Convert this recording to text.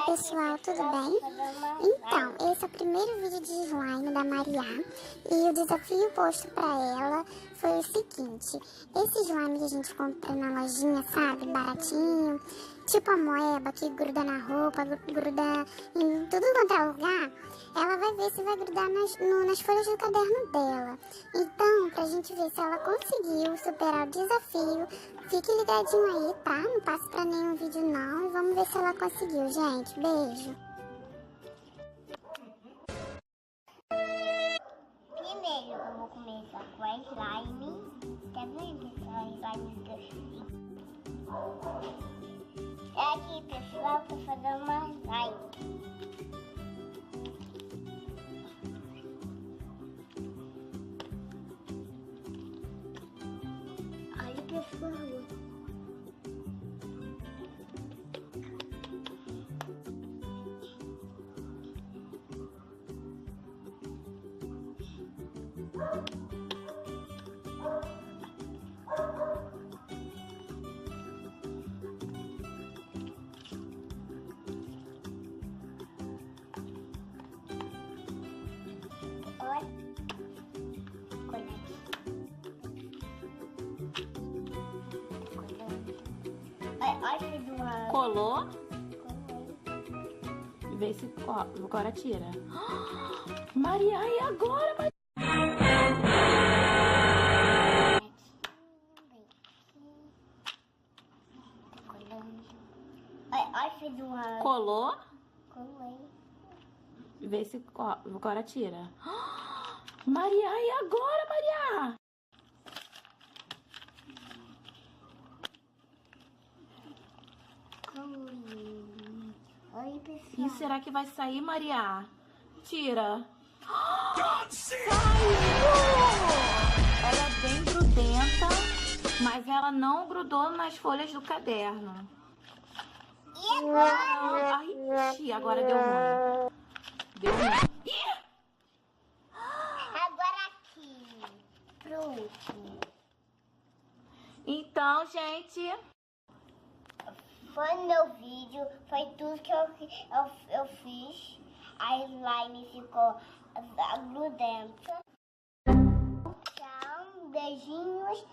Olá pessoal, tudo bem? Então, esse é o primeiro vídeo de slime da Maria e o desafio posto pra ela foi o seguinte: esse slime que a gente compra na lojinha, sabe, baratinho, tipo a moeba que gruda na roupa, gruda em tudo quanto é lugar, ela vai ver se vai grudar nas folhas do caderno dela. Então, pra gente ver se ela conseguiu superar o desafio, fique ligadinho aí, tá? Não passe pra nenhum vídeo não e vamos ver se ela conseguiu, gente. Beijo! Primeiro eu vou começar com a slime. Tá vendo, pessoal? Slime. É aqui, pessoal, pra fazer uma slime. Olha, pessoal. Colou? E vê se agora tira. Maria, e agora, Maria? Colou? Colei. E vê se agora tira. Maria, e agora, Maria? Oi, pessoal. E será que vai sair, Maria? Tira. Saiu! Ela é bem grudenta, mas ela não grudou nas folhas do caderno. E agora? Ai, ixi, agora deu ruim. Deu ruim. Ih! Agora aqui. Pronto. Então, gente, foi meu vídeo, foi tudo que eu fiz. A slime ficou grudenta. Tchau, beijinhos.